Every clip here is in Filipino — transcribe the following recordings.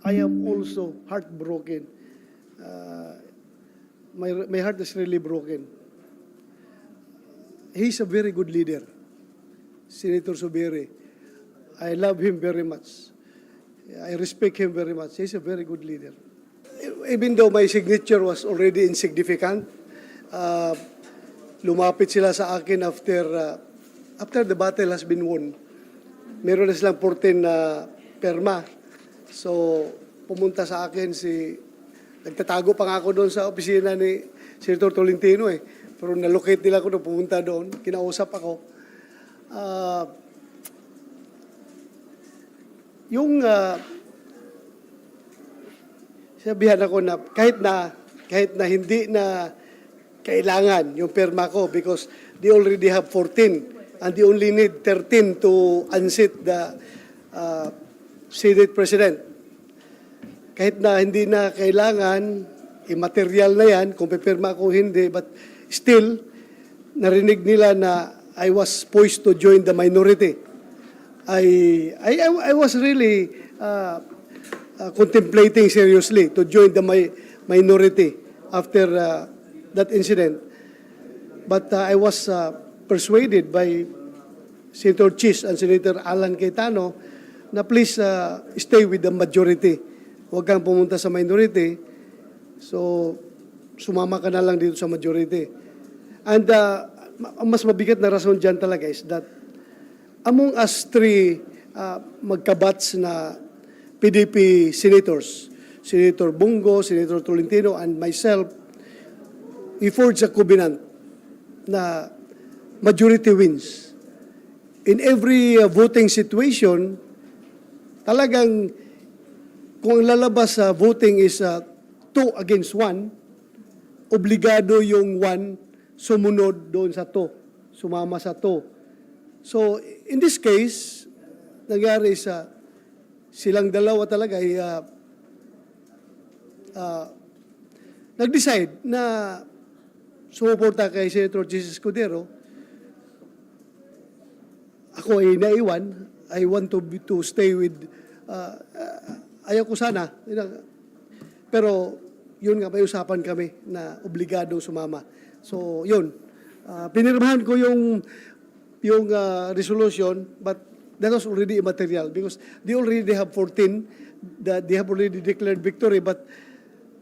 I am also heartbroken. My heart is really broken. He's a very good leader, Senator Zubiri. I love him very much. I respect him very much. He's a very good leader. Even though my signature was already insignificant, lumapit sila sa akin after the battle has been won. Meron na silang 14 na perma. So, pumunta sa akin nagtatago pa nga ako doon sa opisina ni Senator Tolentino eh. Pero nalocate nila ako doon, pumunta doon, kinausap ako. Sabihan ako na kahit na hindi na kailangan yung perma ko because they already have 14 and they only need 13 to unseat the Senate President. Kahit na hindi na kailangan, immaterial na yan, kung pipirma ko hindi, but still, narinig nila na I was poised to join the minority. I was really contemplating seriously to join the minority after that incident. But I was persuaded by Senator Chis and Senator Alan Cayetano na please stay with the majority. Huwag kang pumunta sa minority. So, sumama ka na lang dito sa majority. And ang mas mabigat na rason dyan talaga is that among us three magkabats na PDP senators, Senator Bungo, Senator Tolentino, and myself, we forged a covenant na majority wins. In every voting situation, talagang kung ang lalabas sa voting is 2 against 1, obligado yung 1 sumunod doon sa 2, sumama sa 2. So, in this case, nangyari silang dalawa talaga ay nag-decide na sumuporta kay Senator Jesus Escudero. Ako ay naiwan. I want to stay with ayaw ko sana. Pero yun nga, may usapan kami na obligado sumama. So, yun. Pinirmahan ko yung resolution, but that was already immaterial because they already have 14 that they have already declared victory. But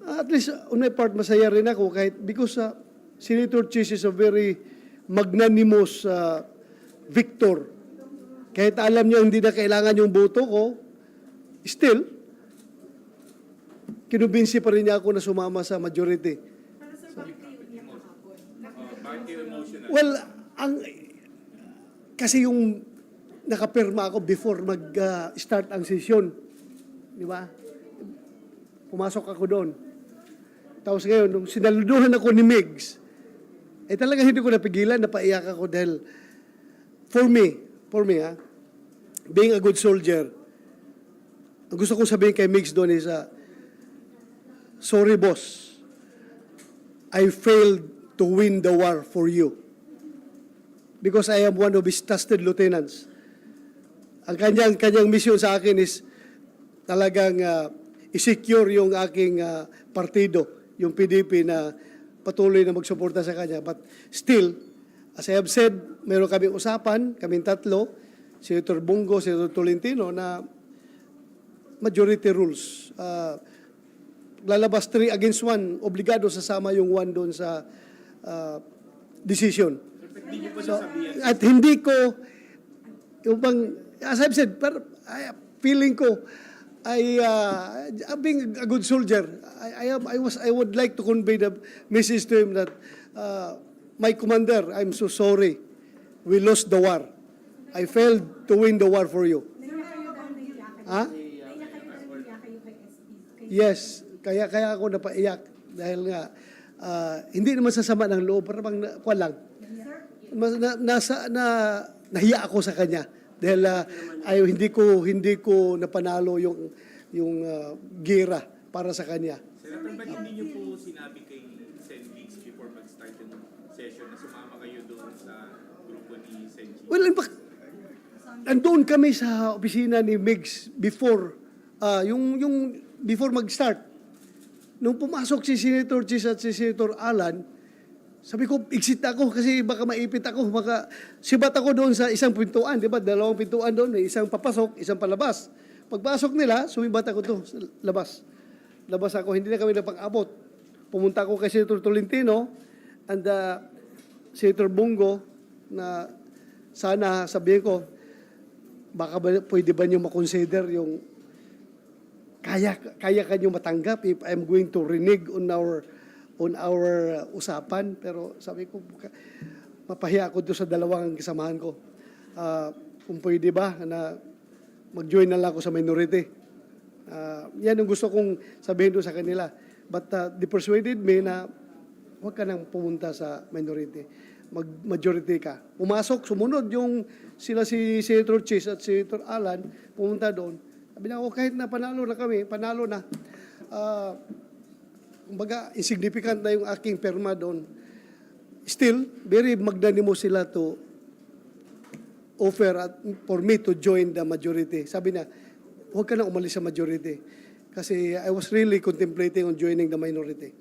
at least on my part, masaya rin ako kahit because Senator Chis is a very magnanimous victor. Kahit alam niya hindi na kailangan yung boto ko, still, kinumbinsi pa rin niya ako na sumama sa majority. Well, kasi yung nakapirma ako before mag-start ang session. Di ba? Pumasok ako doon. Tapos ngayon, nung sinaluduhan ako ni Migs, talagang hindi ko napigilan, napaiyak ako dahil for me being a good soldier, ang gusto kong sabihin kay Migs doon is, sorry boss, I failed to win the war for you. Because I am one of his trusted lieutenants. Ang kanyang mission sa akin is talagang i-secure yung aking partido, yung PDP na patuloy na magsuporta sa kanya. But still, as I have said, meron kaming usapan, kaming tatlo, Senator Bungo, Senator Tolentino, na majority rules. Lalabas 3 against 1, obligado sasama yung 1 doon sa decision. So, at hindi ko, as I've said, feeling ko, being a good soldier, I would like to convey the message to him that, my commander, I'm so sorry. We lost the war. I failed to win the war for you. Ha? Yes, kaya ako napaiyak dahil nga hindi naman sasama ng loob, parang lang. Nahiya ako sa kanya dahil hindi ko napanalo yung gira para sa kanya. Senator, ba't hindi niyo po sinabi kay Sen. Gigs before mag-start yung session na sumama kayo doon sa grupo ni Sen. Gigs? Well, in fact, andoon kami sa opisina ni Migs before, yung before mag-start, nung pumasok si Senator Chis at si Senator Alan, sabi ko, exit ako kasi baka maipit ako. Sibat ako doon sa isang pintuan, di ba? Dalawang pintuan doon, may isang papasok, isang palabas. Pagpasok nila, sumibat ako to sa labas. Labas ako, hindi na kami napag-abot. Pumunta ako kay Senator Tolentino and Senator Bongo na sana sabihin ko, baka pwede ba niyo makonsider yung kaya kanyo matanggap if I'm going to renege on our usapan. Pero sabi ko, mapahiya ako doon sa dalawang kasamahan ko. Kung pwede ba na mag-join na lang ako sa minority. Yan ang gusto kong sabihin doon sa kanila. But they persuaded me na huwag ka nang pumunta sa minority. Mag-majority ka. Pumasok, sumunod yung sila si Senator Chis at Senator Alan, pumunta doon. Sabi na ako, kahit na panalo na kami, panalo na. Kumbaga, insignificant na yung aking perma doon. Still, very magnanimous sila to offer for me to join the majority. Sabi na, huwag ka na umalis sa majority. Kasi I was really contemplating on joining the minority.